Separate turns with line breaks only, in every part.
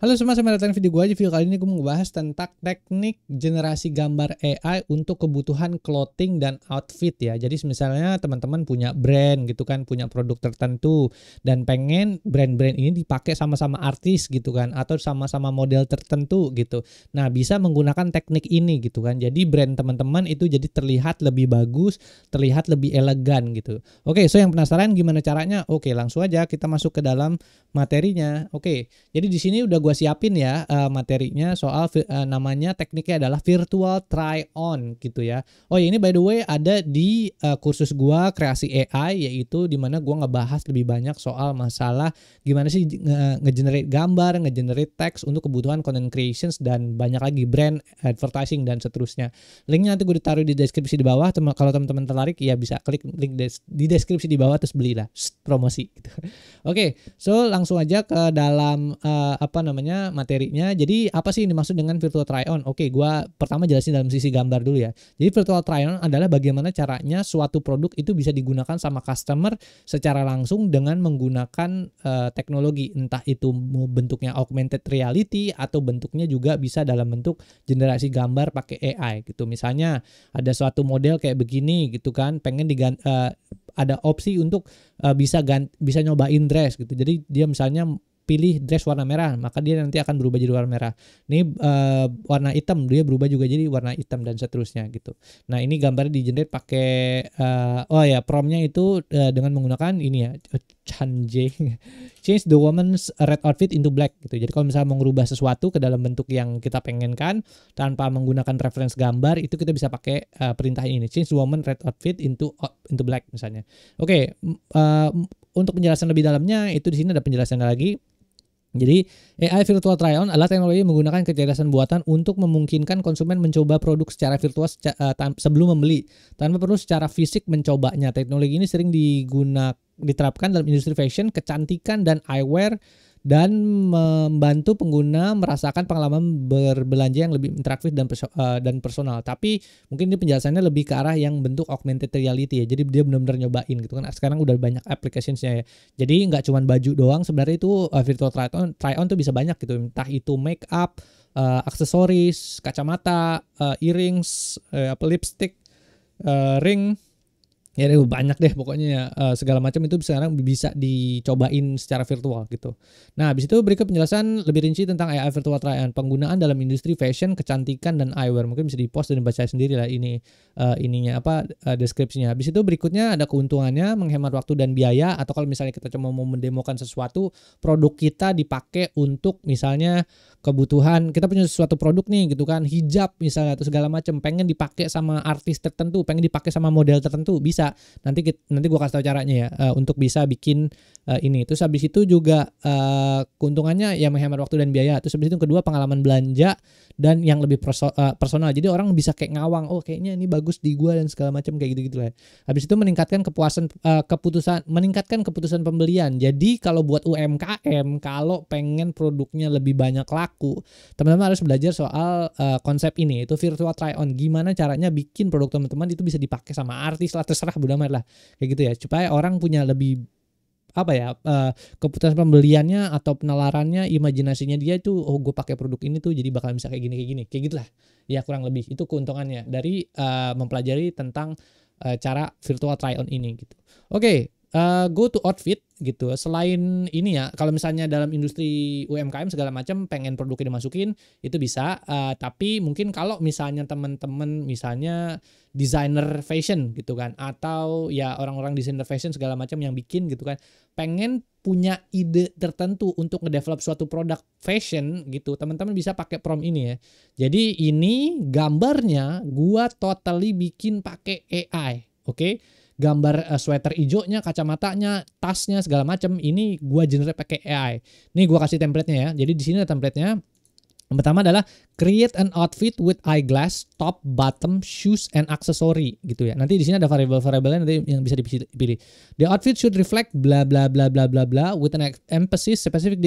Halo semua, selamat datang di video gue aja. Video kali ini gue mau ngebahas tentang teknik generasi gambar AI untuk kebutuhan clothing dan outfit ya. Jadi misalnya teman-teman punya brand gitu kan, punya produk tertentu dan pengen brand-brand ini dipakai sama-sama artis gitu kan, atau sama-sama model tertentu gitu. Nah, bisa menggunakan teknik ini gitu kan. Jadi brand teman-teman itu jadi terlihat lebih bagus, terlihat lebih elegan gitu. Oke, so yang penasaran gimana caranya? Oke, langsung aja kita masuk ke dalam materinya. Oke. Jadi di sini udah gue siapin ya materinya soal namanya tekniknya adalah virtual try on gitu ya. Oh ya, ini by the way ada di kursus gue kreasi AI, yaitu dimana gue ngebahas lebih banyak soal masalah gimana sih nge-generate gambar, nge-generate teks untuk kebutuhan content creations dan banyak lagi brand advertising dan seterusnya. Linknya nanti gue ditaruh di deskripsi di bawah. Kalau teman-teman tertarik ya bisa klik link di deskripsi di bawah terus belilah. Promosi gitu. Oke, so langsung aja ke dalam materinya. Jadi apa sih yang dimaksud dengan virtual try on? Oke, gua pertama jelasin dalam sisi gambar dulu ya. Jadi virtual try on adalah bagaimana caranya suatu produk itu bisa digunakan sama customer secara langsung dengan menggunakan teknologi, entah itu bentuknya augmented reality atau bentuknya juga bisa dalam bentuk generasi gambar pakai AI gitu. Misalnya ada suatu model kayak begini gitu kan, pengen ada opsi untuk bisa nyobain dress gitu. Jadi dia misalnya pilih dress warna merah, maka dia nanti akan berubah jadi warna merah. Ini warna hitam, dia berubah juga jadi warna hitam dan seterusnya gitu. Nah, ini gambarnya di-generate pakai promptnya itu dengan menggunakan ini ya, change the woman's red outfit into black gitu. Jadi kalau misalnya mau merubah sesuatu ke dalam bentuk yang kita pengenkan tanpa menggunakan reference gambar, itu kita bisa pakai perintah ini, change the woman red outfit into black misalnya. Oke, untuk penjelasan lebih dalamnya itu di sini ada penjelasannya lagi. Jadi AI virtual try on adalah teknologi yang menggunakan kecerdasan buatan untuk memungkinkan konsumen mencoba produk secara virtual sebelum membeli tanpa perlu secara fisik mencobanya. Teknologi ini sering diterapkan dalam industri fashion, kecantikan dan eyewear, dan membantu pengguna merasakan pengalaman berbelanja yang lebih interaktif dan personal. Tapi mungkin ini penjelasannya lebih ke arah yang bentuk augmented reality ya. Jadi dia benar-benar nyobain gitu kan. Sekarang udah banyak applications-nya ya. Jadi nggak cuma baju doang, sebenarnya itu virtual try on tuh bisa banyak gitu. Entah itu make up, aksesoris, kacamata, earrings, lipstick, ring. Ya banyak deh pokoknya ya, segala macam itu sekarang bisa dicobain secara virtual gitu. Nah, habis itu berikut penjelasan lebih rinci tentang AI virtual try-on, penggunaan dalam industri fashion, kecantikan dan eyewear. Mungkin bisa di-post dan dibaca sendiri lah ini deskripsinya. Habis itu berikutnya ada keuntungannya, menghemat waktu dan biaya, atau kalau misalnya kita cuma mau mendemokan sesuatu, produk kita dipakai untuk misalnya kebutuhan, kita punya sesuatu produk nih gitu kan, hijab misalnya atau segala macam, pengen dipakai sama artis tertentu, pengen dipakai sama model tertentu, bisa. Nanti gua kasih tahu caranya ya, untuk bisa bikin ini. Terus habis itu juga keuntungannya ya menghemat waktu dan biaya. Terus habis itu kedua, pengalaman belanja dan yang lebih personal. Jadi orang bisa kayak ngawang, oh kayaknya ini bagus di gua dan segala macam kayak gitu-gitu lah. Habis itu meningkatkan meningkatkan keputusan pembelian. Jadi kalau buat UMKM, kalau pengen produknya lebih banyak laku, teman-teman harus belajar soal konsep ini, itu virtual try on. Gimana caranya bikin produk teman-teman itu bisa dipakai sama artis lah, terserah, bodo amat lah kayak gitu ya, supaya orang punya lebih keputusan pembeliannya atau penalarannya, imajinasinya dia itu, oh gue pakai produk ini tuh jadi bakal bisa kayak gini kayak gitulah ya, kurang lebih itu keuntungannya dari mempelajari tentang cara virtual try on ini gitu. Oke. Go to outfit gitu. Selain ini ya, kalau misalnya dalam industri UMKM segala macam pengen produknya dimasukin itu bisa, tapi mungkin kalau misalnya teman-teman misalnya desainer fashion gitu kan, atau ya orang-orang desainer fashion segala macam yang bikin gitu kan, pengen punya ide tertentu untuk ngedevelop suatu produk fashion gitu, teman-teman bisa pakai prompt ini ya. Jadi ini gambarnya gua totally bikin pakai AI, oke? Gambar sweater hijaunya, kacamatanya, tasnya segala macam ini gua generate pakai AI. Nih gua kasih template-nya ya. Jadi di sini ada template-nya. Yang pertama adalah create an outfit with eyeglass, top, bottom, shoes, and accessory gitu ya. Nanti di sini ada variabel-variabelnya nanti yang bisa dipilih. The outfit should reflect bla bla bla bla bla bla with an emphasis specific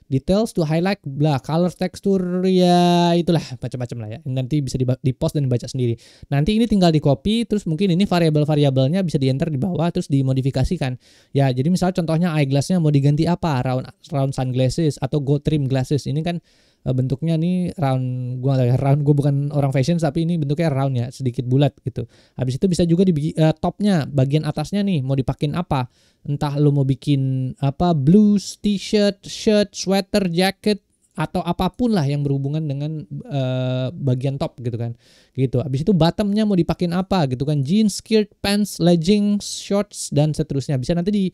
details to highlight bla color texture ya itulah macam-macam lah ya. Nanti bisa di-post dan dibaca sendiri. Nanti ini tinggal di-copy terus mungkin ini variabel-variabelnya bisa di-enter di bawah terus dimodifikasikan. Ya, jadi misalnya contohnya eyeglassnya mau diganti apa? Round sunglasses atau gold trim glasses. Ini kan bentuknya nih round, gue bukan orang fashion tapi ini bentuknya round ya, sedikit bulat gitu. Habis itu bisa juga di topnya, bagian atasnya nih mau dipakein apa, entah lo mau bikin apa, blues, t-shirt, shirt, sweater, jacket atau apapun lah yang berhubungan dengan bagian top gitu kan, gitu. Habis itu bottomnya mau dipakein apa gitu kan, jeans, skirt, pants, leggings, shorts dan seterusnya. Bisa nanti di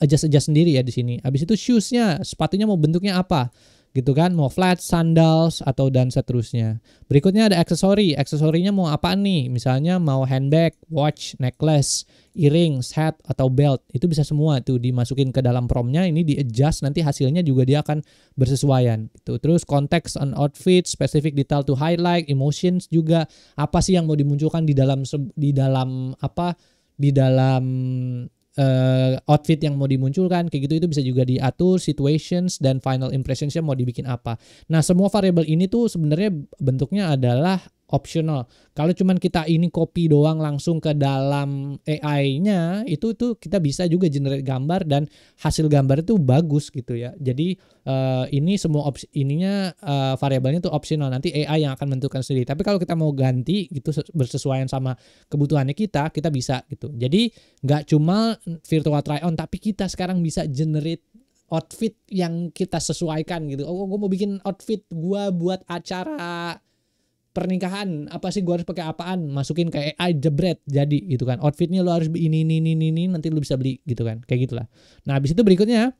adjust sendiri ya di sini. Habis itu shoesnya, sepatunya mau bentuknya apa gitu kan, mau flat, sandals atau dan seterusnya. Berikutnya ada aksesori. Aksesorinya mau apa nih? Misalnya mau handbag, watch, necklace, earrings, hat atau belt. Itu bisa semua tuh dimasukin ke dalam promptnya. Ini di adjust, nanti hasilnya juga dia akan bersesuaian gitu. Terus konteks on outfit, specific detail to highlight, emotions juga. Apa sih yang mau dimunculkan di dalam outfit yang mau dimunculkan kayak gitu, itu bisa juga diatur, situations dan final impressionsnya mau dibikin apa. Nah, semua variabel ini tuh sebenarnya bentuknya adalah optional. Kalau cuman kita ini copy doang langsung ke dalam AI-nya, itu tuh kita bisa juga generate gambar dan hasil gambar itu bagus gitu ya. Jadi ini semua variabelnya tuh optional, nanti AI yang akan menentukan sendiri. Tapi kalau kita mau ganti gitu bersesuaian sama kebutuhannya kita bisa gitu. Jadi nggak cuma virtual try on, tapi kita sekarang bisa generate outfit yang kita sesuaikan gitu. Oh, gue mau bikin outfit gue buat acara pernikahan, apa sih gue harus pakai apaan, masukin ke AI, jebret jadi gitu kan, outfitnya lo harus ini nanti lo bisa beli gitu kan, kayak gitulah. Nah, habis itu berikutnya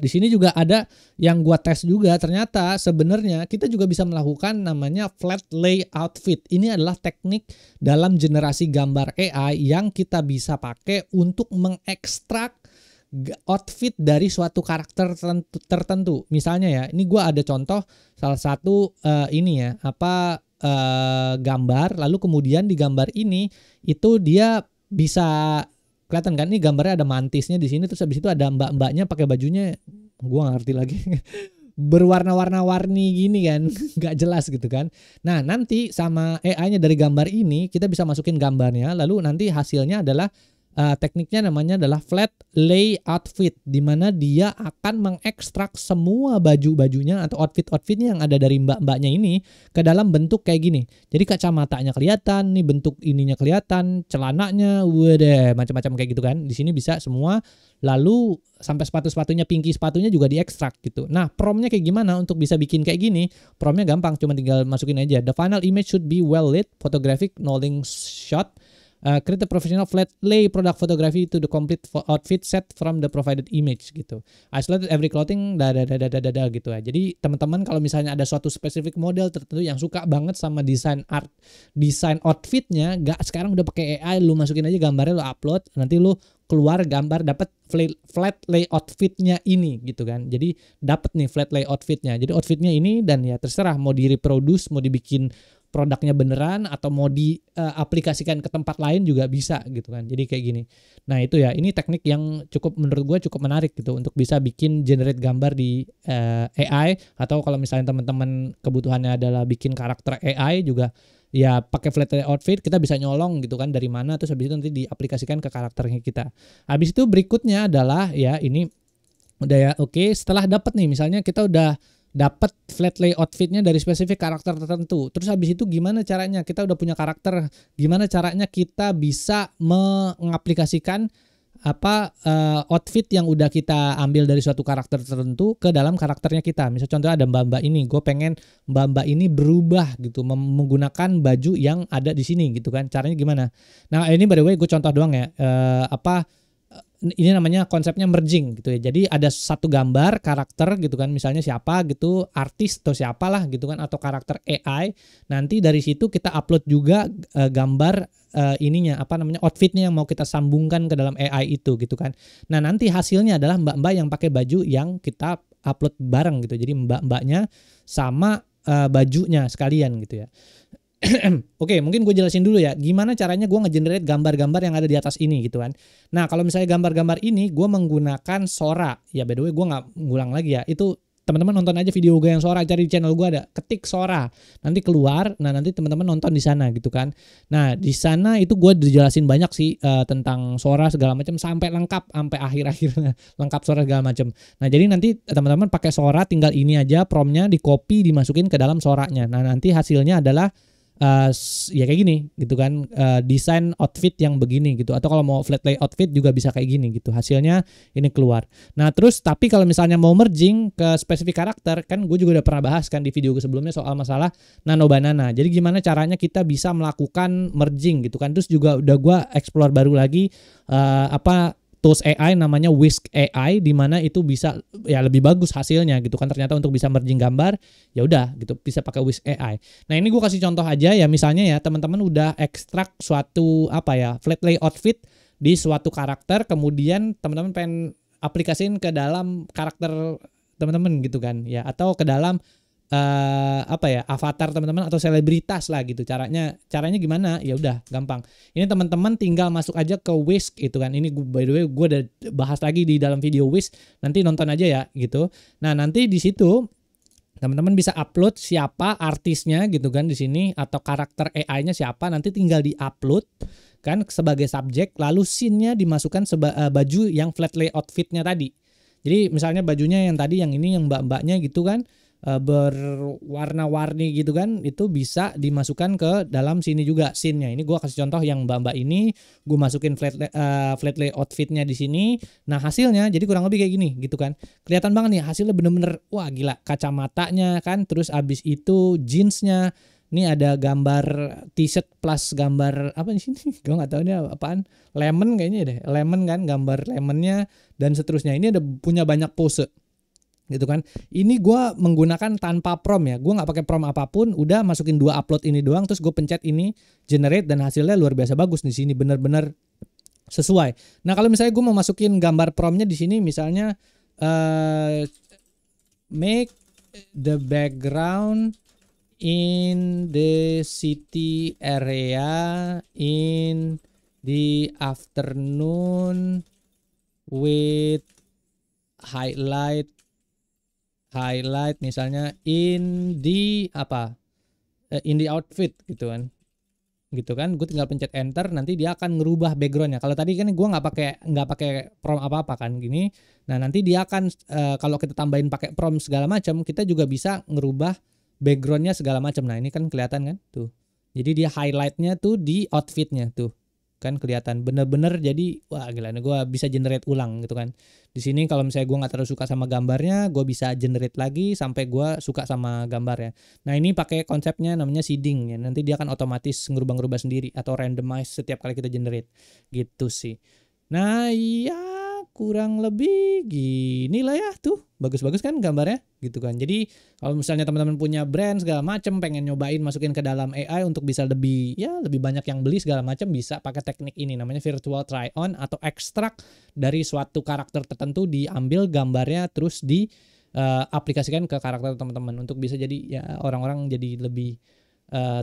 di sini juga ada yang gua tes juga, ternyata sebenarnya kita juga bisa melakukan namanya flat lay outfit. Ini adalah teknik dalam generasi gambar AI yang kita bisa pakai untuk mengekstrak outfit dari suatu karakter tertentu. Misalnya ya, ini gue ada contoh salah satu gambar, lalu kemudian di gambar ini itu dia bisa kelihatan kan, ini gambarnya ada mantisnya di sini, terus habis itu ada mbak-mbaknya pakai bajunya gue nggak ngerti lagi berwarna-warni gini kan, nggak jelas gitu kan. Nah, nanti sama AI-nya dari gambar ini kita bisa masukin gambarnya, lalu nanti hasilnya adalah tekniknya namanya adalah flat lay outfit, di mana dia akan mengekstrak semua baju-bajunya atau outfit-outfitnya yang ada dari mbak-mbaknya ini ke dalam bentuk kayak gini. Jadi kacamatanya kelihatan, nih bentuk ininya kelihatan, celananya, waduh, macam-macam kayak gitu kan. Di sini bisa semua. Lalu sampai sepatu-sepatunya, pinky sepatunya juga diekstrak gitu. Nah, promptnya kayak gimana untuk bisa bikin kayak gini? Promptnya gampang, cuma tinggal masukin aja. The final image should be well lit, photographic, knowing shot. Create a professional flat lay product photography to the complete outfit set from the provided image gitu. Isolate every clothing gitu ya. Jadi teman-teman kalau misalnya ada suatu spesifik model tertentu yang suka banget sama desain outfitnya, sekarang udah pakai AI, lu masukin aja gambarnya, lu upload, nanti lu keluar gambar dapat flat lay outfitnya ini gitu kan. Jadi dapat nih flat lay outfitnya. Jadi outfitnya ini, dan ya terserah mau di reproduce, mau dibikin produknya beneran atau mau diaplikasikan ke tempat lain juga bisa gitu kan. Jadi kayak gini. Nah, itu ya, ini teknik yang menurut gue cukup menarik gitu untuk bisa bikin generate gambar di AI, atau kalau misalnya teman-teman kebutuhannya adalah bikin karakter AI juga ya pakai flat lay outfit, kita bisa nyolong gitu kan dari mana, terus habis itu nanti diaplikasikan ke karakternya kita. Habis itu berikutnya adalah ya ini udah ya, oke, setelah dapat nih misalnya kita udah dapat flat lay outfitnya dari spesifik karakter tertentu. Terus habis itu gimana caranya? Kita udah punya karakter, gimana caranya kita bisa mengaplikasikan outfit yang udah kita ambil dari suatu karakter tertentu ke dalam karakternya kita. Misal contohnya ada mbak-mbak ini, gue pengen mbak-mbak ini berubah gitu, menggunakan baju yang ada di sini gitu kan. Caranya gimana? Nah, ini by the way gue contoh doang ya. Ini namanya konsepnya merging gitu ya. Jadi ada satu gambar karakter gitu kan, misalnya siapa gitu, artis atau siapalah gitu kan, atau karakter AI. Nanti dari situ kita upload juga gambar outfitnya yang mau kita sambungkan ke dalam AI itu gitu kan. Nah, nanti hasilnya adalah mbak-mbak yang pakai baju yang kita upload bareng gitu. Jadi mbak-mbaknya sama bajunya sekalian gitu ya. Oke, mungkin gue jelasin dulu ya gimana caranya gue ngegenerate gambar-gambar yang ada di atas ini gitu kan. Nah, kalau misalnya gambar-gambar ini gue menggunakan Sora. Ya by the way gue nggak ngulang lagi ya. Itu teman-teman nonton aja video gue yang Sora, cari di channel gue ada, ketik Sora. Nanti keluar, nah nanti teman-teman nonton di sana gitu kan. Nah, di sana itu gue dijelasin banyak sih tentang Sora segala macam sampai lengkap sampai akhir-akhirnya lengkap Sora segala macam. Nah, jadi nanti teman-teman pakai Sora tinggal ini aja promptnya di copy dimasukin ke dalam Soranya. Nah, nanti hasilnya adalah ya kayak gini gitu kan, desain outfit yang begini gitu, atau kalau mau flat lay outfit juga bisa kayak gini gitu, hasilnya ini keluar. Nah terus tapi kalau misalnya mau merging ke spesifik karakter, kan gue juga udah pernah bahas kan di video sebelumnya soal masalah nano banana. Jadi gimana caranya kita bisa melakukan merging gitu kan. Terus juga udah gue explore baru lagi tools AI namanya Whisk AI, di mana itu bisa ya lebih bagus hasilnya gitu kan. Ternyata untuk bisa merging gambar ya udah gitu bisa pakai Whisk AI. Nah, ini gue kasih contoh aja ya, misalnya ya teman-teman udah ekstrak suatu flat lay outfit di suatu karakter, kemudian teman-teman pengen aplikasiin ke dalam karakter teman-teman gitu kan ya, atau ke dalam avatar teman-teman atau selebritas lah gitu. Caranya gimana? Ya udah gampang. Ini teman-teman tinggal masuk aja ke Whisk itu kan. Ini by the way gue udah bahas lagi di dalam video Whisk. Nanti nonton aja ya gitu. Nah, nanti di situ teman-teman bisa upload siapa artisnya gitu kan di sini, atau karakter AI-nya siapa, nanti tinggal di-upload kan sebagai subjek, lalu scene-nya dimasukkan baju yang flat lay outfit-nya tadi. Jadi misalnya bajunya yang tadi yang ini yang mbak-mbaknya gitu kan, berwarna-warni gitu kan, itu bisa dimasukkan ke dalam sini juga scene-nya. Ini gue kasih contoh yang mbak-mbak ini, gue masukin flat lay outfit-nya di sini. Nah, hasilnya jadi kurang lebih kayak gini gitu kan. Kelihatan banget nih hasilnya bener-bener wah gila, kacamatanya kan, terus abis itu jeansnya. Ini ada gambar t-shirt plus gambar apa di sini? Gue nggak tahu ini apaan. Lemon kayaknya deh, lemon kan, gambar lemonnya dan seterusnya. Ini ada punya banyak pose gitu kan. Ini gue menggunakan tanpa prompt ya, gue nggak pakai prompt apapun, udah masukin 2 upload ini doang, terus gue pencet ini generate dan hasilnya luar biasa bagus di sini, bener-bener sesuai. Nah, kalau misalnya gue mau masukin gambar promptnya di sini, misalnya make the background in the city area in the afternoon with highlight misalnya in the outfit gitu kan gue tinggal pencet enter, nanti dia akan ngerubah backgroundnya. Kalau tadi kan gue nggak pakai prompt apa kan gini. Nah, nanti dia akan kalau kita tambahin pakai prompt segala macam, kita juga bisa ngerubah backgroundnya segala macam. Nah, ini kan kelihatan kan tuh, jadi dia highlightnya tuh di outfitnya tuh kan kelihatan bener-bener. Jadi wah gila, gue bisa generate ulang gitu kan. Di sini kalau misalnya gue nggak terlalu suka sama gambarnya, gue bisa generate lagi sampai gue suka sama gambarnya. Nah, ini pakai konsepnya namanya seeding ya. Nanti dia akan otomatis ngerubah-ngerubah sendiri atau randomize setiap kali kita generate gitu sih. Nah, iya kurang lebih gini lah ya tuh, bagus-bagus kan gambarnya gitu kan. Jadi kalau misalnya teman-teman punya brand segala macam, pengen nyobain masukin ke dalam AI untuk bisa lebih banyak yang beli segala macam, bisa pakai teknik ini namanya virtual try on, atau ekstrak dari suatu karakter tertentu, diambil gambarnya terus di aplikasikan ke karakter teman-teman untuk bisa jadi ya orang-orang jadi lebih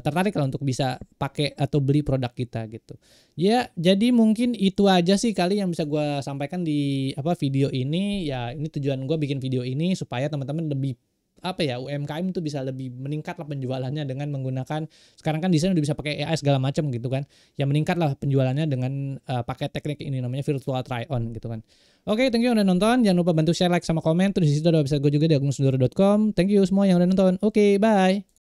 tertarik kalau untuk bisa pakai atau beli produk kita gitu. Ya, jadi mungkin itu aja sih kali yang bisa gue sampaikan di video ini. Ya, ini tujuan gue bikin video ini supaya teman-teman lebih UMKM itu bisa lebih meningkat lah penjualannya dengan menggunakan, sekarang kan desain udah bisa pakai AI segala macam gitu kan. Ya, meningkat lah penjualannya dengan pakai teknik ini namanya virtual try on gitu kan. Oke, thank you yang udah nonton. Jangan lupa bantu share, like sama komen. Terus di situ ada website gue juga di agungsundoro.com. Thank you semua yang udah nonton. Oke, bye.